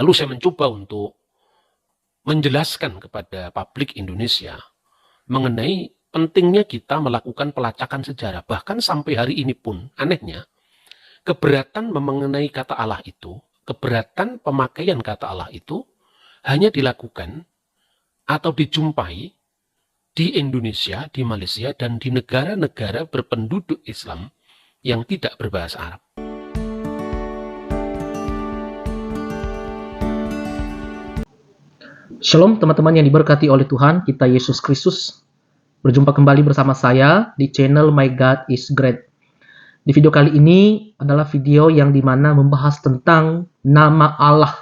Lalu saya mencoba untuk menjelaskan kepada publik Indonesia mengenai pentingnya kita melakukan pelacakan sejarah. Bahkan sampai hari ini pun, anehnya, keberatan mengenai kata Allah itu, keberatan pemakaian kata Allah itu hanya dilakukan atau dijumpai di Indonesia, di Malaysia, dan di negara-negara berpenduduk Islam yang tidak berbahasa Arab. Shalom teman-teman yang diberkati oleh Tuhan kita Yesus Kristus. Berjumpa kembali bersama saya di channel My God is Great. Di video kali ini adalah video yang dimana membahas tentang nama Allah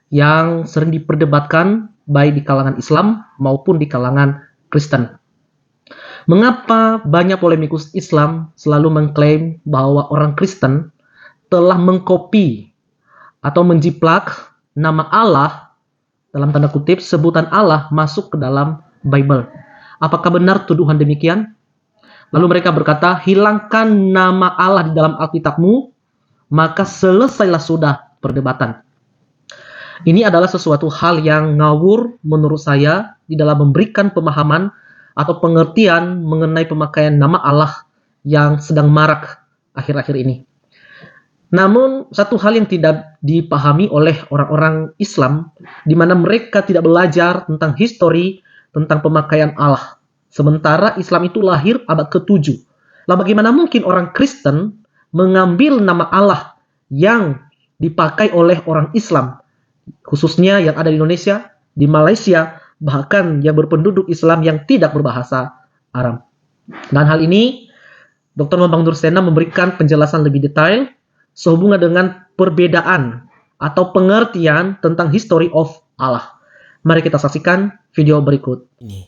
yang sering diperdebatkan baik di kalangan Islam maupun di kalangan Kristen. Mengapa banyak polemikus Islam selalu mengklaim bahwa orang Kristen telah mengkopi atau menjiplak nama Allah, dalam tanda kutip, sebutan Allah masuk ke dalam Bible. Apakah benar tuduhan demikian? Lalu mereka berkata, hilangkan nama Allah di dalam Alkitabmu, maka selesailah sudah perdebatan. Ini adalah sesuatu hal yang ngawur menurut saya di dalam memberikan pemahaman atau pengertian mengenai pemakaian nama Allah yang sedang marak akhir-akhir ini. Namun, satu hal yang tidak dipahami oleh orang-orang Islam, di mana mereka tidak belajar tentang histori, tentang pemakaian Allah. Sementara Islam itu lahir abad ke-7. Lalu bagaimana mungkin orang Kristen mengambil nama Allah yang dipakai oleh orang Islam, khususnya yang ada di Indonesia, di Malaysia, bahkan yang berpenduduk Islam yang tidak berbahasa Arab. Dan hal ini, Dr. Bambang Dursena memberikan penjelasan lebih detail sehubungan dengan perbedaan atau pengertian tentang history of Allah. Mari kita saksikan video berikut ini.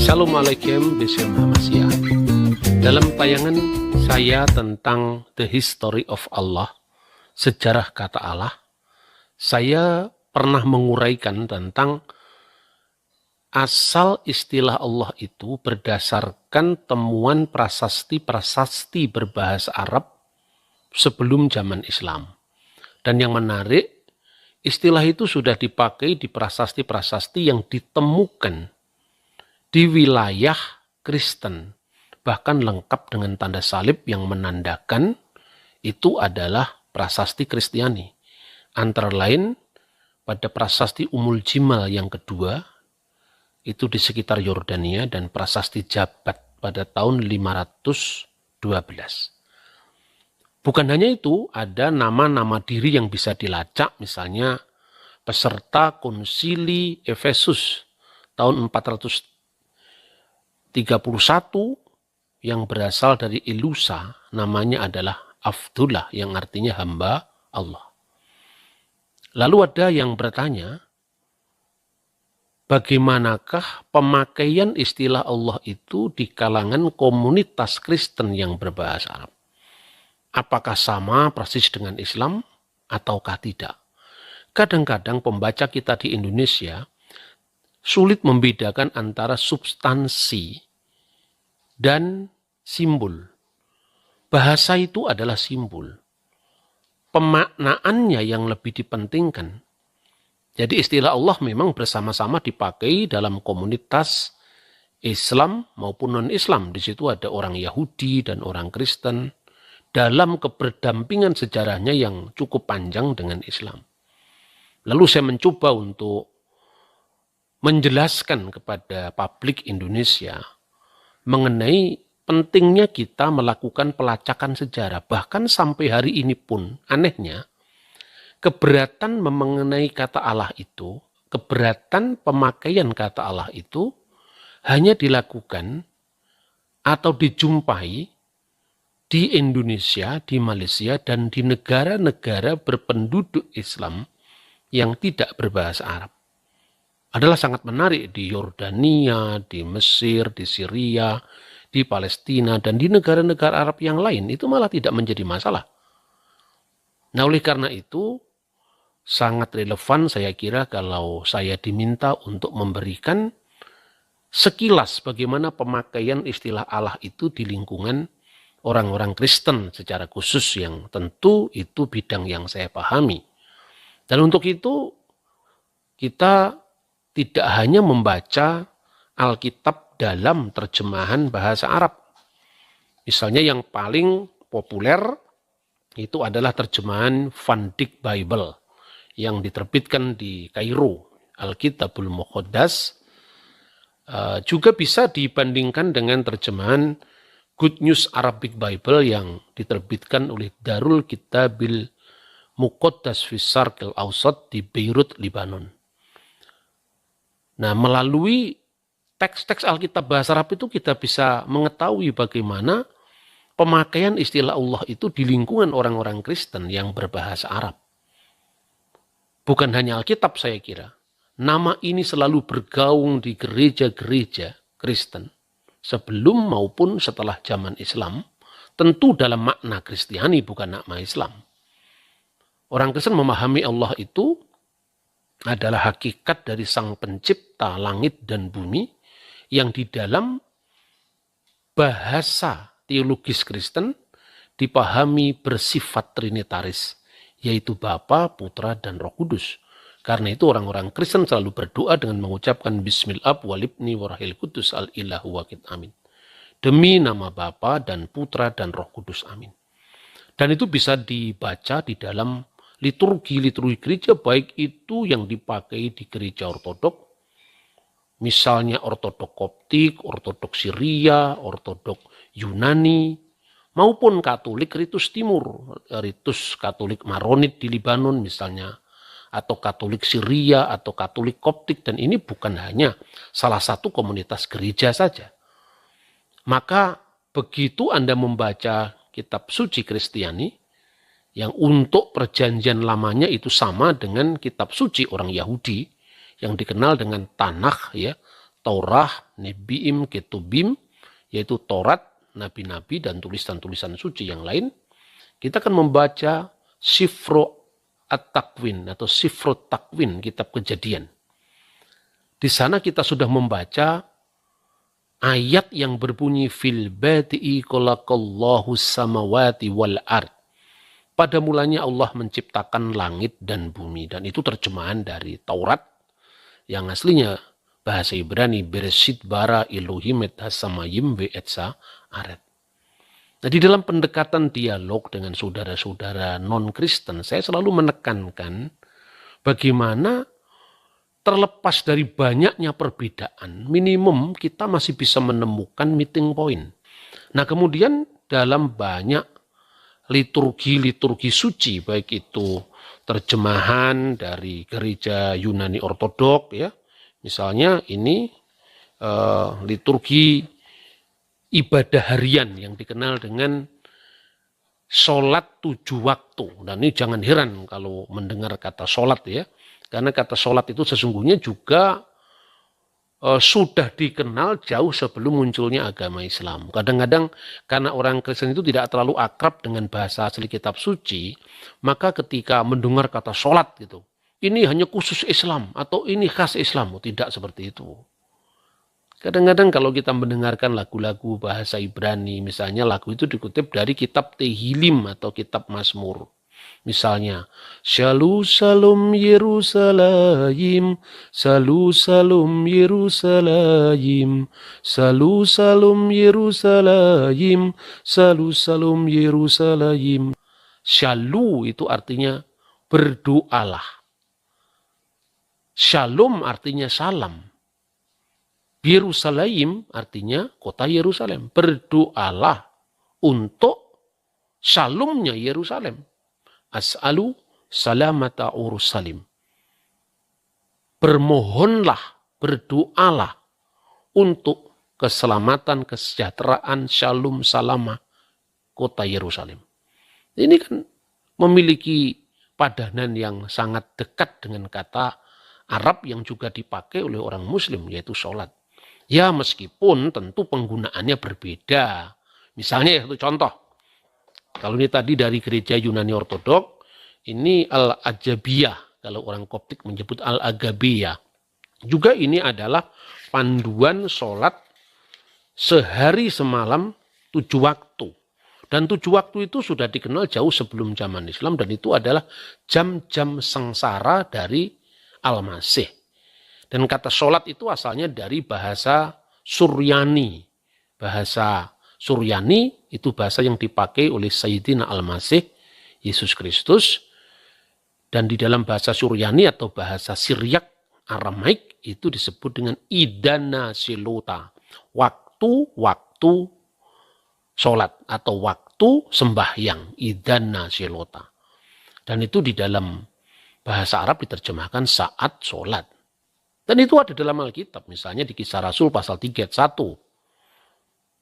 Shalom Alaikum Bismillah Masya. Dalam tayangan saya tentang The History of Allah, sejarah kata Allah, saya pernah menguraikan tentang asal istilah Allah itu berdasarkan temuan prasasti-prasasti berbahasa Arab sebelum zaman Islam. Dan yang menarik, istilah itu sudah dipakai di prasasti-prasasti yang ditemukan di wilayah Kristen, bahkan lengkap dengan tanda salib yang menandakan itu adalah prasasti Kristiani. Antara lain pada prasasti Umul Jimal yang kedua, itu di sekitar Yordania, dan prasasti Jabat pada tahun 512. Bukan hanya itu, ada nama-nama diri yang bisa dilacak, misalnya peserta konsili Efesus tahun 431 yang berasal dari Ilusa, namanya adalah Abdullah yang artinya hamba Allah. Lalu ada yang bertanya, bagaimanakah pemakaian istilah Allah itu di kalangan komunitas Kristen yang berbahasa Arab? Apakah sama persis dengan Islam ataukah tidak? Kadang-kadang pembaca kita di Indonesia sulit membedakan antara substansi dan simbol. Bahasa itu adalah simbol. Pemaknaannya yang lebih dipentingkan. Jadi istilah Allah memang bersama-sama dipakai dalam komunitas Islam maupun non-Islam. Di situ ada orang Yahudi dan orang Kristen dalam keberdampingan sejarahnya yang cukup panjang dengan Islam. Lalu saya mencoba untuk menjelaskan kepada publik Indonesia mengenai pentingnya kita melakukan pelacakan sejarah. Bahkan sampai hari ini pun, anehnya, keberatan mengenai kata Allah itu, keberatan pemakaian kata Allah itu hanya dilakukan atau dijumpai di Indonesia, di Malaysia, dan di negara-negara berpenduduk Islam yang tidak berbahasa Arab. Adalah sangat menarik di Yordania, di Mesir, di Syria, di Palestina, dan di negara-negara Arab yang lain. Itu malah tidak menjadi masalah. Nah, oleh karena itu sangat relevan saya kira kalau saya diminta untuk memberikan sekilas bagaimana pemakaian istilah Allah itu di lingkungan orang-orang Kristen secara khusus yang tentu itu bidang yang saya pahami. Dan untuk itu kita tidak hanya membaca Alkitab dalam terjemahan bahasa Arab. Misalnya yang paling populer itu adalah terjemahan Van Dyck Bible yang diterbitkan di Kairo, Alkitabul Muqaddas. Juga bisa dibandingkan dengan terjemahan Good News Arabic Bible yang diterbitkan oleh Darul Kitabil Muqaddas fi Syarq al-Awsat di Beirut, Lebanon. Nah, melalui teks-teks Alkitab bahasa Arab itu kita bisa mengetahui bagaimana pemakaian istilah Allah itu di lingkungan orang-orang Kristen yang berbahasa Arab. Bukan hanya Alkitab saya kira. Nama ini selalu bergaung di gereja-gereja Kristen sebelum maupun setelah zaman Islam, tentu dalam makna Kristiani bukan makna Islam. Orang Kristen memahami Allah itu adalah hakikat dari Sang Pencipta langit dan bumi yang di dalam bahasa teologis Kristen dipahami bersifat trinitaris, yaitu Bapa, Putra, dan Roh Kudus. Karena itu orang-orang Kristen selalu berdoa dengan mengucapkan Bismillah walibni warahil kudus al-ilahu wakid amin. Demi nama Bapa dan Putra dan Roh Kudus amin. Dan itu bisa dibaca di dalam liturgi-liturgi gereja, baik itu yang dipakai di gereja ortodok, misalnya ortodok Koptik, ortodok Syria, ortodok Yunani, maupun Katolik ritus Timur, ritus Katolik Maronit di Lebanon misalnya, atau Katolik Syria, atau Katolik Koptik, dan ini bukan hanya salah satu komunitas gereja saja. Maka begitu Anda membaca kitab suci Kristiani, yang untuk perjanjian lamanya itu sama dengan kitab suci orang Yahudi, yang dikenal dengan Tanakh, ya, Torah, Nebiim, Ketubim, yaitu Taurat, Nabi-Nabi, dan tulisan-tulisan suci yang lain. Kita akan membaca Sifro At-Takwin atau Sifro Takwin, kitab Kejadian. Di sana kita sudah membaca ayat yang berbunyi fil badi'i khalaqallahu samawati wal ard. Pada mulanya Allah menciptakan langit dan bumi, dan itu terjemahan dari Taurat yang aslinya bahasa Ibrani Bereshit bara Elohim et hasamayim ve'etsa aret. Nah, di dalam pendekatan dialog dengan saudara-saudara non-Kristen, saya selalu menekankan bagaimana terlepas dari banyaknya perbedaan, minimum kita masih bisa menemukan meeting point. Nah, kemudian dalam banyak liturgi-liturgi suci, baik itu terjemahan dari gereja Yunani Ortodok, ya, misalnya ini liturgi ibadah harian yang dikenal dengan sholat 7 waktu. Dan ini jangan heran kalau mendengar kata sholat, ya, karena kata sholat itu sesungguhnya juga sudah dikenal jauh sebelum munculnya agama Islam. Kadang-kadang karena orang Kristen itu tidak terlalu akrab dengan bahasa asli kitab suci, maka ketika mendengar kata sholat gitu, ini hanya khusus Islam atau ini khas Islam, tidak seperti itu. Kadang-kadang kalau kita mendengarkan lagu-lagu bahasa Ibrani, misalnya lagu itu dikutip dari kitab Tehilim atau kitab Mazmur. Misalnya, Shalom Shalom Yerusalem, Shalom Shalom Yerusalem, Shalom Shalom Yerusalem, Shalom Shalom Yerusalem. Shalom itu artinya berdoalah. Shalom artinya salam. Yerusalem artinya kota Yerusalem. Berdoalah untuk shalomnya Yerusalem. As'alu salamata Ursalim. Bermohonlah, berdoalah untuk keselamatan, kesejahteraan, shalom, salama kota Yerusalem. Ini kan memiliki padanan yang sangat dekat dengan kata Arab yang juga dipakai oleh orang Muslim, yaitu sholat. Ya, meskipun tentu penggunaannya berbeda. Misalnya, itu contoh. Kalau ini tadi dari gereja Yunani Ortodok, Ini Al-Ajabiyah, kalau orang Koptik menyebut Al-Agabiyah. Juga ini adalah panduan sholat sehari semalam 7 waktu. Dan 7 waktu itu sudah dikenal jauh sebelum zaman Islam, dan itu adalah jam-jam sengsara dari Al-Masih. Dan kata sholat itu asalnya dari bahasa Suryani. Bahasa Suryani itu bahasa yang dipakai oleh Sayyidina Al-Masih, Yesus Kristus. Dan di dalam bahasa Suryani atau bahasa Siryak Aramaik itu disebut dengan idana silota. Waktu-waktu sholat atau waktu sembahyang, idana silota. Dan itu di dalam bahasa Arab diterjemahkan saat sholat. Dan itu ada dalam Alkitab, misalnya di Kisah Rasul pasal 3 ayat 1.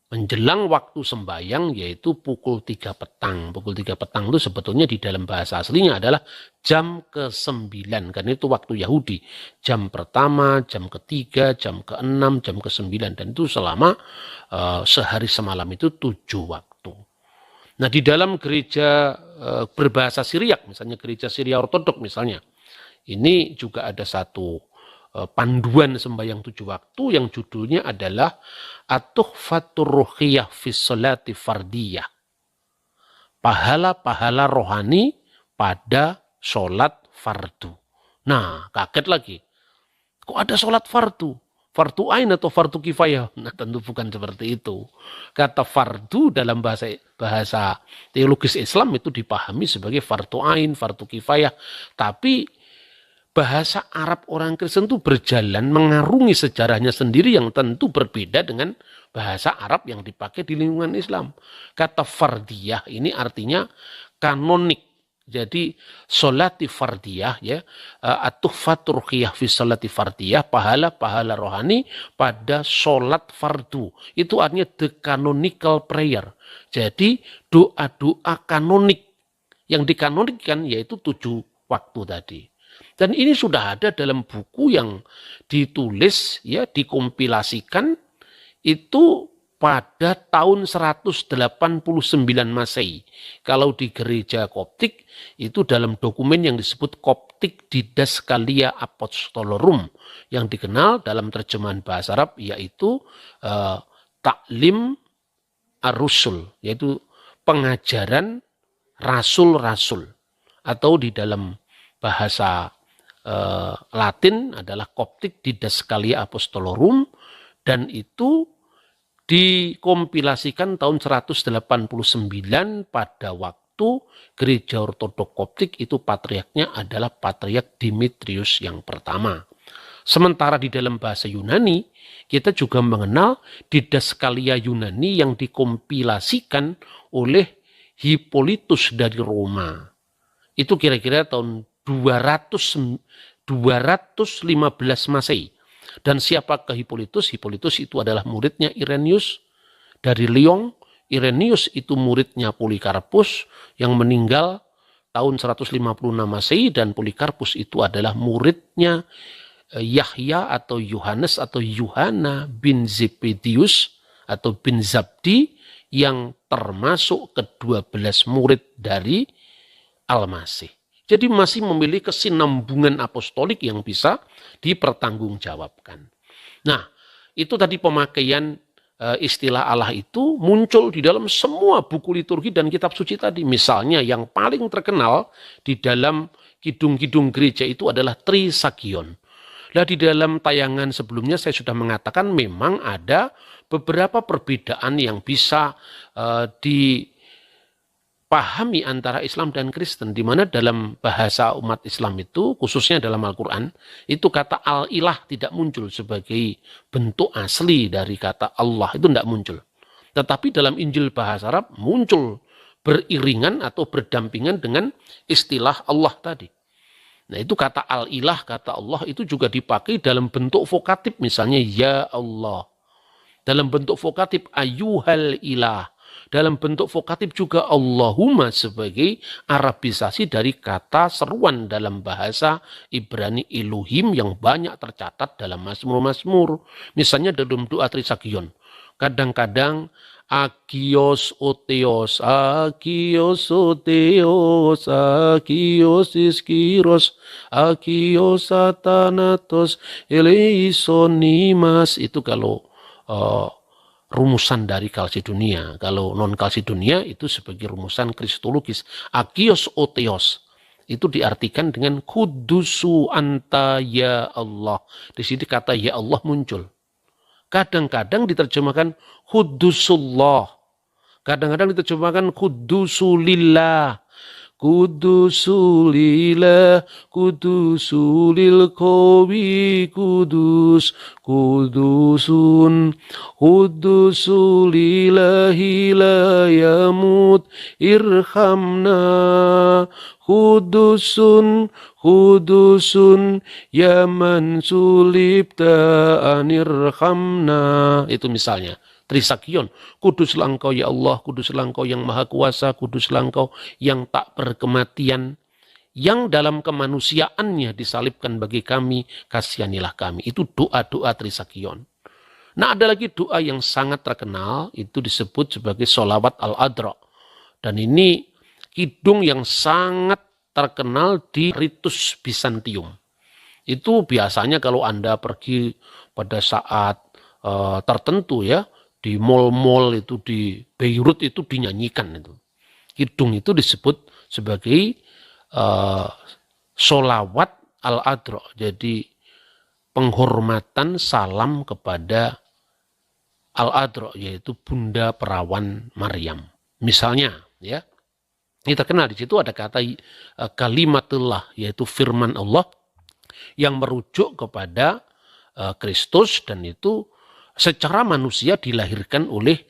Menjelang waktu sembahyang yaitu pukul 3 petang. Pukul 3 petang itu sebetulnya di dalam bahasa aslinya adalah jam ke-9. Karena itu waktu Yahudi. Jam pertama, jam ketiga, jam ke-6, jam ke-9. Dan itu selama sehari semalam itu 7 waktu. Nah di dalam gereja berbahasa Siriak, misalnya gereja Syria Ortodok misalnya. Ini juga ada satu panduan sembahyang 7 waktu yang judulnya adalah At-Tuhfatur Ruhiyah fi Sholati Fardiyah. Pahala-pahala rohani pada sholat fardu. Nah, kaget lagi. Kok ada sholat fardu? Fardu ain atau fardu kifayah? Nah, tentu bukan seperti itu. Kata fardu dalam bahasa teologis Islam itu dipahami sebagai fardu ain, fardu kifayah. Tapi bahasa Arab orang Kristen itu berjalan mengarungi sejarahnya sendiri yang tentu berbeda dengan bahasa Arab yang dipakai di lingkungan Islam. Kata fardiyah ini artinya kanonik. Jadi sholati fardiyah ya, at-tuhfatur ruhiyah fi sholati fardiyah, pahala-pahala rohani pada sholat fardu. Itu artinya the canonical prayer. Jadi doa-doa kanonik yang dikanonikkan yaitu 7 waktu tadi. Dan ini sudah ada dalam buku yang ditulis, ya, dikompilasikan itu pada tahun 189 Masehi. Kalau di gereja Koptik itu dalam dokumen yang disebut Koptik Didaskalia Apostolorum yang dikenal dalam terjemahan bahasa Arab yaitu Taklim Ar-Rusul, yaitu pengajaran rasul-rasul, atau di dalam bahasa Latin adalah Koptik Didaskalia Apostolorum, dan itu dikompilasikan tahun 189 pada waktu gereja ortodok Koptik itu patriarknya adalah Patriark Dimitrius yang pertama. Sementara di dalam bahasa Yunani kita juga mengenal Didaskalia Yunani yang dikompilasikan oleh Hippolytus dari Roma. Itu kira-kira tahun 215 Masehi. Dan siapakah Hippolytus? Hippolytus itu adalah muridnya Irenaeus dari Lyon. Irenaeus itu muridnya Polikarpus yang meninggal tahun 156 Masehi, dan Polikarpus itu adalah muridnya Yahya atau Yohanes atau Yohana bin Zebedius atau bin Zabdi yang termasuk ke-12 murid dari Al-Masih. Jadi masih memiliki kesinambungan apostolik yang bisa dipertanggungjawabkan. Nah, itu tadi pemakaian istilah Allah itu muncul di dalam semua buku liturgi dan kitab suci tadi. Misalnya yang paling terkenal di dalam kidung-kidung gereja itu adalah Trisagion. Nah, di dalam tayangan sebelumnya saya sudah mengatakan memang ada beberapa perbedaan yang bisa dipahami antara Islam dan Kristen, di mana dalam bahasa umat Islam itu, khususnya dalam Al-Quran, itu kata al-ilah tidak muncul sebagai bentuk asli dari kata Allah, itu tidak muncul. Tetapi dalam Injil bahasa Arab muncul beriringan atau berdampingan dengan istilah Allah tadi. Nah, itu kata al-ilah, kata Allah itu juga dipakai dalam bentuk vokatif, misalnya ya Allah. Dalam bentuk vokatif ayyuhal ilah. Dalam bentuk vokatif juga Allahumma sebagai arabisasi dari kata seruan dalam bahasa Ibrani Elohim yang banyak tercatat dalam Mazmur-Mazmur. Misalnya dalam doa Trisagion. Kadang-kadang Agios oteos, agios oteos, agios iskiros, agios satanatos, eleisonimas. Itu kalau rumusan dari Kalsedonia. Kalau non Kalsedonia itu sebagai rumusan kristologis. Agios oteos itu diartikan dengan kudusu anta ya Allah. Di sini kata ya Allah muncul. Kadang-kadang diterjemahkan kudusullah. Kadang-kadang diterjemahkan kudusulillah. Kudusulillah, kudusulil qawi, kudus, kudusun, kudusulillahi la yamut, irhamna, kudusun, kudusun, ya man sulibta anirhamna. Itu misalnya. Trisagion, kuduslah engkau ya Allah, kuduslah engkau yang maha kuasa, kuduslah engkau yang tak berkematian, yang dalam kemanusiaannya disalibkan bagi kami, kasihanilah kami. Itu doa-doa Trisagion. Nah, ada lagi doa yang sangat terkenal, itu disebut sebagai sholawat al-adra. Dan ini kidung yang sangat terkenal di ritus Bizantium. Itu biasanya kalau Anda pergi pada saat tertentu ya, di mal-mal itu di Beirut itu dinyanyikan itu. Kidung itu disebut sebagai sholawat al-adra. Jadi penghormatan salam kepada al-adra, yaitu Bunda Perawan Maryam. Misalnya ya, kita kenal di situ ada kata kalimatullah, yaitu firman Allah yang merujuk kepada Kristus, dan itu secara manusia dilahirkan oleh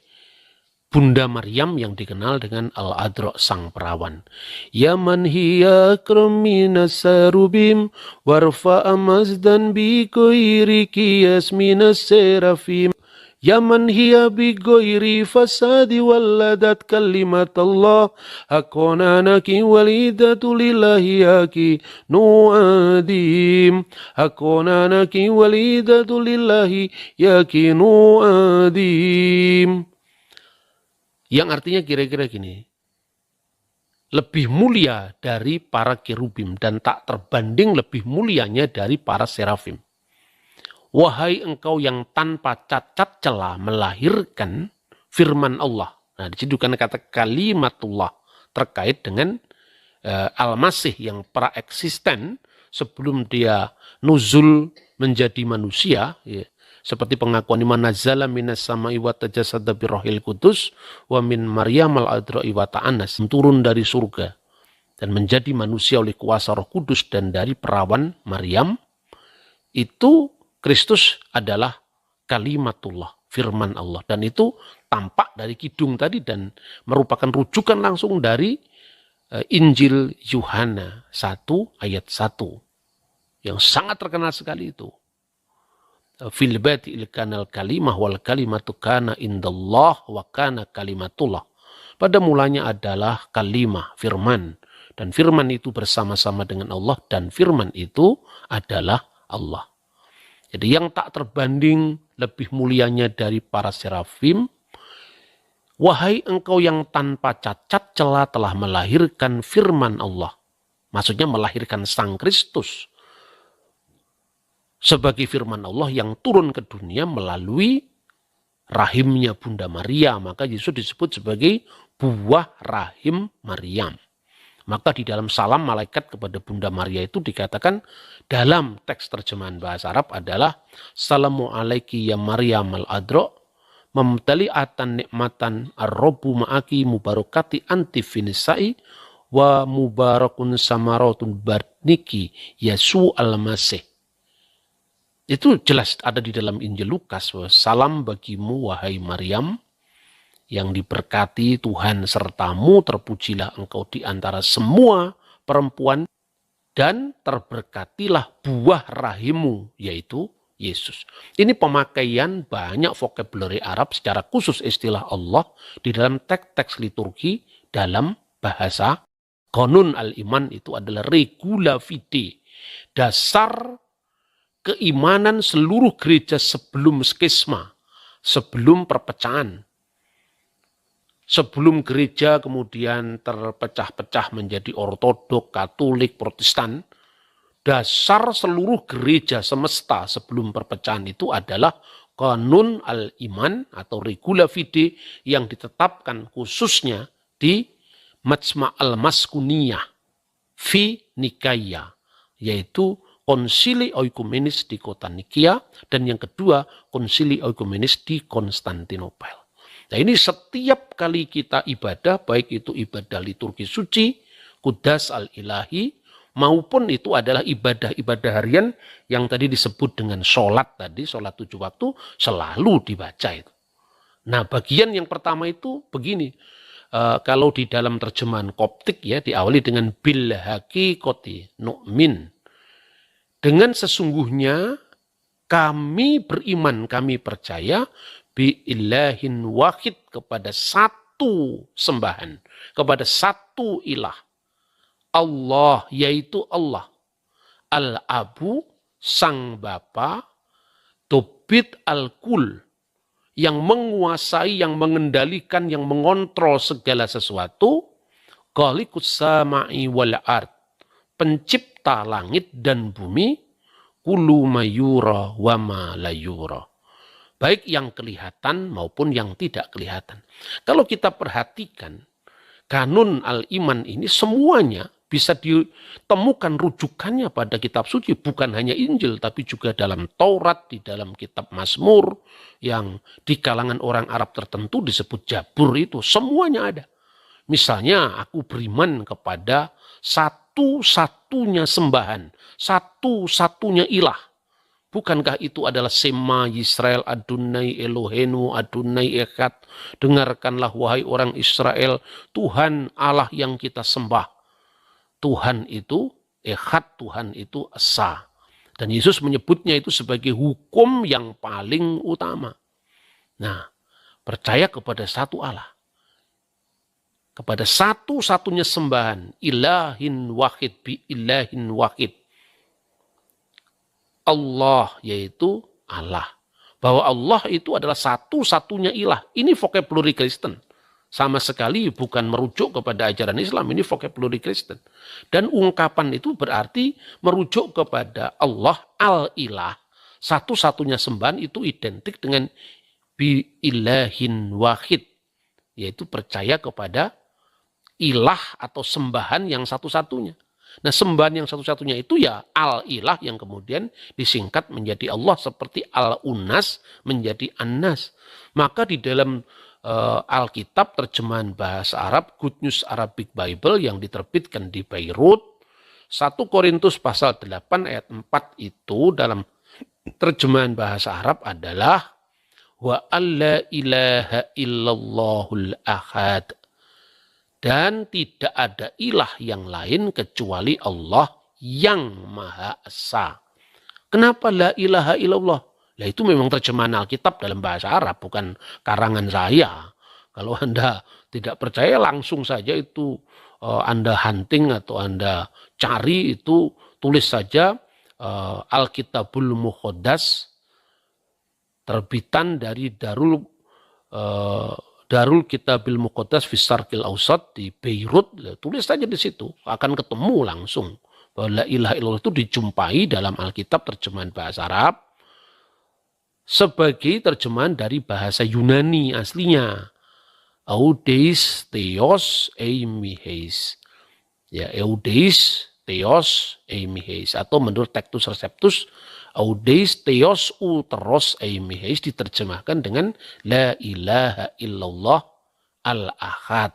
Bunda Maryam yang dikenal dengan Al-Adra, sang perawan. Ya man hiya minas sarubim warfa'a mazdan bi ghairi qiyas minas serafim. Ya man hiya bi ghairi fasadi walladat kalimatullah akonanaki walidatu lillahi yaki nu'adim akonanaki walidatu lillahi yaki nu'adim. Yang artinya kira-kira gini, lebih mulia dari para kerubim dan tak terbanding lebih mulianya dari para serafim. Wahai engkau yang tanpa cacat celah melahirkan firman Allah. Nah, disitu kan kata kalimatullah terkait dengan Al-Masih yang praeksisten sebelum dia nuzul menjadi manusia. Ya. Seperti pengakuan iman nazala minas sama'i wa tajasada birrohil kudus wa min Maryam al-adra'i wa ta'anas. Turun dari surga dan menjadi manusia oleh kuasa roh kudus dan dari perawan Maryam. Itu Kristus adalah kalimatullah, firman Allah. Dan itu tampak dari kidung tadi dan merupakan rujukan langsung dari Injil Yuhana 1 ayat 1. Yang sangat terkenal sekali itu. Fil badi'il kanal kalimah wal kalimatu kana indallah wa kana kalimatullah. Pada mulanya adalah kalimah, firman. Dan firman itu bersama-sama dengan Allah dan firman itu adalah Allah. Jadi yang tak terbanding lebih mulianya dari para serafim. Wahai engkau yang tanpa cacat celah telah melahirkan firman Allah. Maksudnya melahirkan Sang Kristus. Sebagai firman Allah yang turun ke dunia melalui rahimnya Bunda Maria. Maka Yesus disebut sebagai buah rahim Maryam. Maka di dalam salam malaikat kepada Bunda Maria itu dikatakan dalam teks terjemahan bahasa Arab adalah Salamu alaiki ya Maryam al-adra mamtali'atan nikmatan ar-robbu ma'aki mubarakati anti finisai wa mubarakun samaratun barniki Yesu al-Masih. Itu jelas ada di dalam Injil Lukas. Salam bagimu wahai Maryam, yang diberkati Tuhan sertamu, terpujilah engkau di antara semua perempuan, dan terberkatilah buah rahimmu, yaitu Yesus. Ini pemakaian banyak vocabulary Arab, secara khusus istilah Allah, di dalam teks-teks liturgi dalam bahasa Qanun al-Iman. Itu adalah regula fide, dasar keimanan seluruh gereja sebelum skisma, sebelum perpecahan. Sebelum gereja kemudian terpecah-pecah menjadi Ortodok, Katolik, Protestan, dasar seluruh gereja semesta sebelum perpecahan itu adalah Kanun al-Iman atau Regula Fide yang ditetapkan khususnya di Majma' al-Maskuniyah fi Nikaya, yaitu Konsili Oikumenis di kota Nikia, dan yang kedua Konsili Oikumenis di Konstantinopel. Nah, ini setiap kali kita ibadah, baik itu ibadah liturgi suci, Qudas al-Ilahi, maupun itu adalah ibadah-ibadah harian yang tadi disebut dengan sholat tadi, sholat 7 waktu, selalu dibaca itu. Nah, bagian yang pertama itu begini, kalau di dalam terjemahan Koptik ya, diawali dengan bil haqiqati nu'min. Dengan sesungguhnya kami beriman, kami percaya bi ilahin wahid, kepada satu sembahan, kepada satu ilah. Allah, yaitu Allah. Al-Abu, sang Bapa, Tobit al-Kul, yang menguasai, yang mengendalikan, yang mengontrol segala sesuatu. Khaliqus sama'i wal ard, pencipta langit dan bumi. Kullu mayura wa ma layura, baik yang kelihatan maupun yang tidak kelihatan. Kalau kita perhatikan Kanun al-Iman ini semuanya bisa ditemukan rujukannya pada kitab suci, bukan hanya Injil tapi juga dalam Taurat, di dalam kitab Mazmur yang di kalangan orang Arab tertentu disebut Jabur, itu semuanya ada. Misalnya aku beriman kepada satu-satunya sembahan, satu-satunya ilah. Bukankah itu adalah Sema Yisrael Adonai Elohenu Adonai Echad. Dengarkanlah wahai orang Israel, Tuhan Allah yang kita sembah. Tuhan itu Echad, Tuhan itu Esa. Dan Yesus menyebutnya itu sebagai hukum yang paling utama. Nah, percaya kepada satu Allah, kepada satu-satunya sembahan, ilahin wahid bi ilahin wahid. Allah, yaitu Allah. Bahwa Allah itu adalah satu-satunya ilah. Ini vocabulary Kristen. Sama sekali bukan merujuk kepada ajaran Islam. Ini vocabulary Kristen. Dan ungkapan itu berarti merujuk kepada Allah al-ilah. Satu-satunya sembahan itu identik dengan bi ilahin wahid. Yaitu percaya kepada ilah atau sembahan yang satu-satunya. Nah, sembahan yang satu-satunya itu ya al-ilah yang kemudian disingkat menjadi Allah, seperti al-unas menjadi an-nas. Maka di dalam Alkitab terjemahan bahasa Arab, Good News Arabic Bible yang diterbitkan di Beirut, 1 Korintus pasal 8 ayat 4 itu dalam terjemahan bahasa Arab adalah wa alla ilaha illallahul ahad. Dan tidak ada ilah yang lain kecuali Allah yang Maha Esa. Kenapa la ilaha illallah? Nah, itu memang terjemahan Alkitab dalam bahasa Arab, bukan karangan saya. Kalau Anda tidak percaya, langsung saja itu Anda hunting atau Anda cari, itu tulis saja Alkitabul Muqaddas, terbitan dari Darul Kitabil Muqaddas fi Syarqil Awsat di Beirut. Tulis saja di situ, akan ketemu langsung bahwa la ilaha illallah itu dijumpai dalam Alkitab terjemahan bahasa Arab sebagai terjemahan dari bahasa Yunani aslinya. Eudeis Theos Eimiheis. Ya, Eudeis Theos Eimiheis, atau menurut Textus Receptus Eudeis Theos Uteros Eimiheis diterjemahkan dengan la ilaha illallah al-ahad.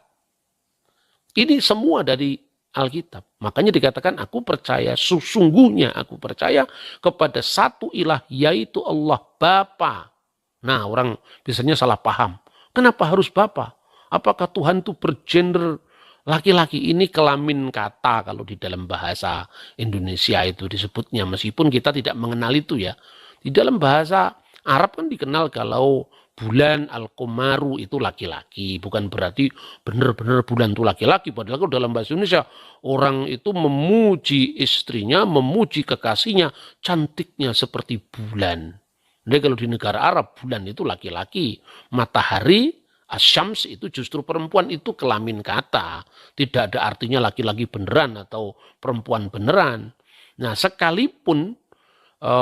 Ini semua dari Alkitab. Makanya dikatakan aku percaya, sesungguhnya aku percaya kepada satu ilah, yaitu Allah Bapa. Nah, orang biasanya salah paham. Kenapa harus Bapa? Apakah Tuhan itu bergender laki-laki? Ini kelamin kata kalau di dalam bahasa Indonesia itu disebutnya, meskipun kita tidak mengenal itu ya. Di dalam bahasa Arab kan dikenal kalau bulan al-Qomaru itu laki-laki, bukan berarti benar-benar bulan itu laki-laki. Padahal kalau dalam bahasa Indonesia orang itu memuji istrinya, memuji kekasihnya, cantiknya seperti bulan. Jadi kalau di negara Arab bulan itu laki-laki, matahari Asyams itu justru perempuan, itu kelamin kata. Tidak ada artinya laki-laki beneran atau perempuan beneran. Nah, sekalipun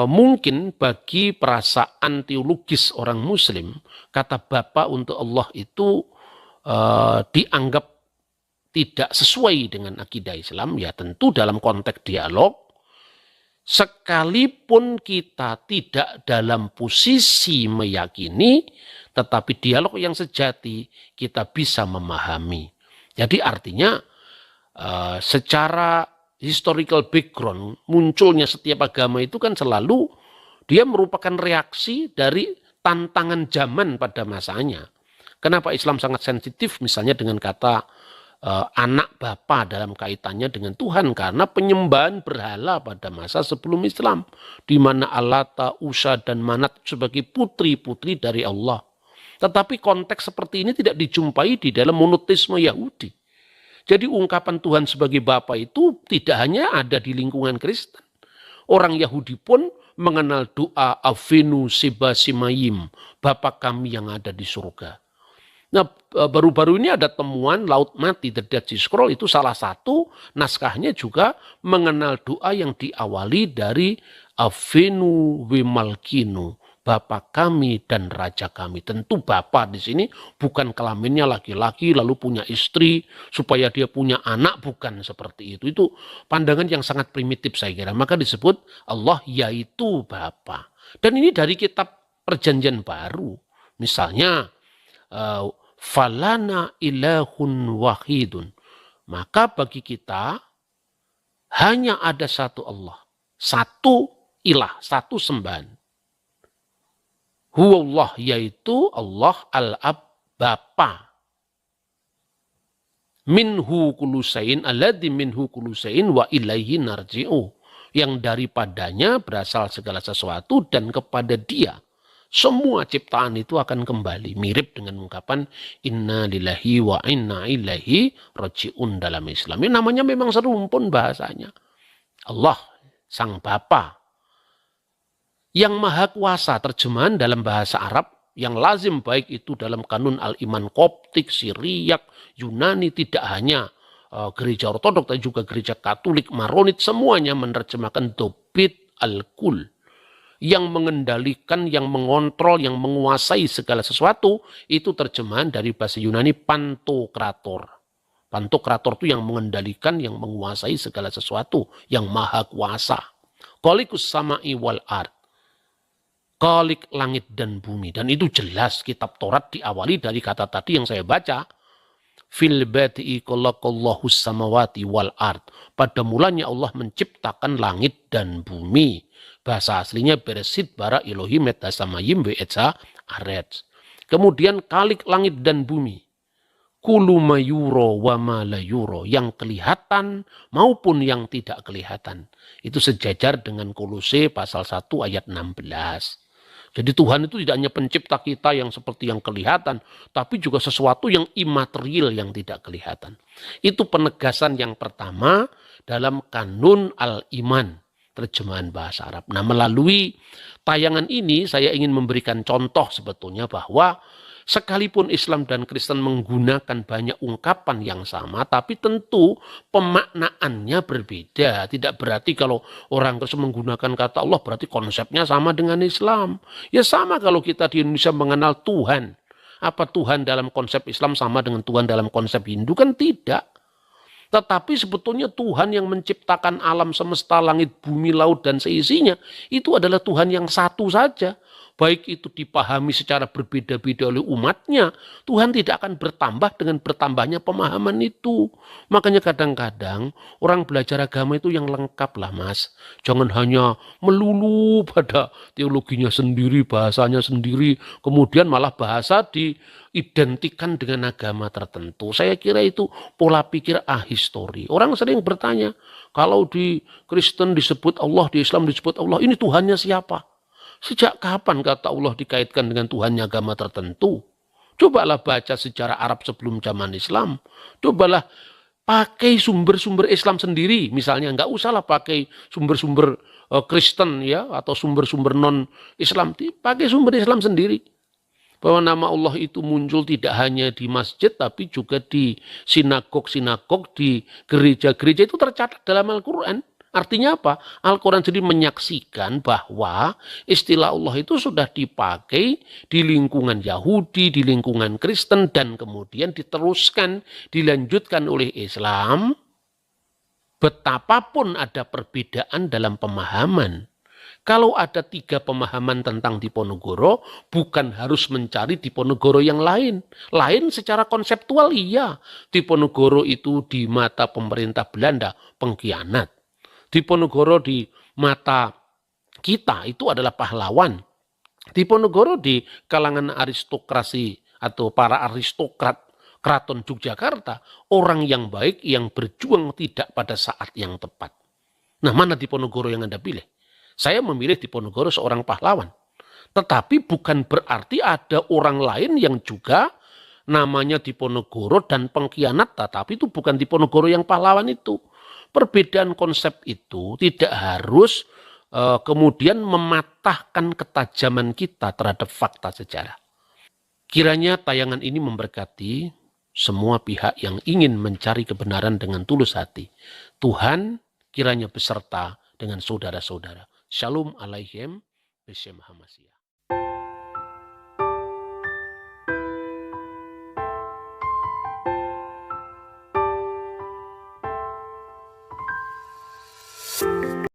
mungkin bagi perasaan teologis orang muslim, kata Bapa untuk Allah itu dianggap tidak sesuai dengan akidah Islam, ya tentu dalam konteks dialog, sekalipun kita tidak dalam posisi meyakini, tetapi dialog yang sejati kita bisa memahami. Jadi artinya secara historical background, munculnya setiap agama itu kan selalu dia merupakan reaksi dari tantangan zaman pada masanya. Kenapa Islam sangat sensitif misalnya dengan kata anak bapa dalam kaitannya dengan Tuhan, karena penyembahan berhala pada masa sebelum Islam, di mana Allata, Usa dan Manat sebagai putri-putri dari Allah. Tetapi konteks seperti ini tidak dijumpai di dalam monoteisme Yahudi. Jadi ungkapan Tuhan sebagai Bapa itu tidak hanya ada di lingkungan Kristen. Orang Yahudi pun mengenal doa Avinu Seba Simayim, Bapa kami yang ada di surga. Nah, baru-baru ini ada temuan Laut Mati, The Dead Sea Scroll, itu salah satu naskahnya juga mengenal doa yang diawali dari Avinu Wimalkinu, Bapa kami dan Raja kami. Tentu Bapa di sini bukan kelaminnya laki-laki lalu punya istri supaya dia punya anak, bukan seperti itu. Itu pandangan yang sangat primitif saya kira. Maka disebut Allah yaitu Bapa. Dan ini dari kitab Perjanjian Baru. Misalnya falana ilahun wahidun, maka bagi kita hanya ada satu Allah, satu ilah, satu sembahan. Huwallah, yaitu Allah al-ab, Bapa. Minhu kulusain, alladzi minhu kulusain wa ilaihi narji'u, yang daripadanya berasal segala sesuatu dan kepada dia semua ciptaan itu akan kembali. Mirip dengan ungkapan inna lillahi wa inna ilaihi raji'un dalam Islam. Ini namanya memang serumpun bahasanya. Allah, Sang Bapa, yang Maha Kuasa, terjemahan dalam bahasa Arab yang lazim baik itu dalam kanun al-iman Koptik, Siriak, Yunani, tidak hanya gereja Ortodok, tapi juga gereja Katolik, Maronit, semuanya menerjemahkan Dobit al-Kul, yang mengendalikan, yang mengontrol, yang menguasai segala sesuatu. Itu terjemahan dari bahasa Yunani Pantokrator. Pantokrator itu yang mengendalikan, yang menguasai segala sesuatu, yang maha kuasa. Khaliqus sama'i wal ard, Khalik langit dan bumi. Dan itu jelas kitab Taurat diawali dari kata tadi yang saya baca. Fil badi'i khalaqallahu samawati wal ard. Pada mulanya Allah menciptakan langit dan bumi. Bahasa aslinya Beresit bara Elohim et hasamayim ve'etza aretz. Kemudian Khalik langit dan bumi. Kulu mayuro wa ma la yuro, yang kelihatan maupun yang tidak kelihatan. Itu sejajar dengan Kolose pasal 1 ayat 16. Jadi Tuhan itu tidak hanya pencipta kita yang seperti yang kelihatan, tapi juga sesuatu yang imaterial yang tidak kelihatan. Itu penegasan yang pertama dalam kanun al-iman, terjemahan bahasa Arab. Nah, melalui tayangan ini saya ingin memberikan contoh sebetulnya bahwa sekalipun Islam dan Kristen menggunakan banyak ungkapan yang sama, tapi tentu pemaknaannya berbeda. Tidak berarti kalau orang Kristen menggunakan kata Allah berarti konsepnya sama dengan Islam. Ya sama kalau kita di Indonesia mengenal Tuhan. Apa Tuhan dalam konsep Islam sama dengan Tuhan dalam konsep Hindu? Kan tidak. Tetapi sebetulnya Tuhan yang menciptakan alam semesta, langit, bumi, laut, dan seisinya, itu adalah Tuhan yang satu saja. Baik itu dipahami secara berbeda-beda oleh umatnya, Tuhan tidak akan bertambah dengan bertambahnya pemahaman itu. Makanya kadang-kadang orang belajar agama itu yang lengkap lah mas. Jangan hanya melulu pada teologinya sendiri, bahasanya sendiri, kemudian malah bahasa diidentikan dengan agama tertentu. Saya kira itu pola pikir ahistori. Orang sering bertanya, kalau di Kristen disebut Allah, di Islam disebut Allah, ini Tuhannya siapa? Sejak kapan kata Allah dikaitkan dengan Tuhannya agama tertentu? Cobalah baca sejarah Arab sebelum zaman Islam. Cobalah pakai sumber-sumber Islam sendiri. Misalnya nggak usahlah pakai sumber-sumber Kristen ya atau sumber-sumber non-Islam. Pakai sumber Islam sendiri. Bahwa nama Allah itu muncul tidak hanya di masjid, tapi juga di sinagog-sinagog, di gereja-gereja, itu tercatat dalam Al-Quran. Artinya apa? Al-Quran sendiri menyaksikan bahwa istilah Allah itu sudah dipakai di lingkungan Yahudi, di lingkungan Kristen, dan kemudian diteruskan, dilanjutkan oleh Islam. Betapapun ada perbedaan dalam pemahaman. Kalau ada 3 pemahaman tentang Diponegoro, bukan harus mencari Diponegoro yang lain. Lain secara konseptual iya. Diponegoro itu di mata pemerintah Belanda pengkhianat. Diponegoro di mata kita itu adalah pahlawan. Diponegoro di kalangan aristokrasi atau para aristokrat Keraton Yogyakarta, orang yang baik yang berjuang tidak pada saat yang tepat. Nah, mana Diponegoro yang Anda pilih? Saya memilih Diponegoro seorang pahlawan. Tetapi bukan berarti ada orang lain yang juga namanya Diponegoro dan pengkhianat, tetapi itu bukan Diponegoro yang pahlawan itu. Perbedaan konsep itu tidak harus kemudian mematahkan ketajaman kita terhadap fakta sejarah. Kiranya tayangan ini memberkati semua pihak yang ingin mencari kebenaran dengan tulus hati. Tuhan kiranya beserta dengan saudara-saudara. Shalom alaihim, Beshem Hamasiah.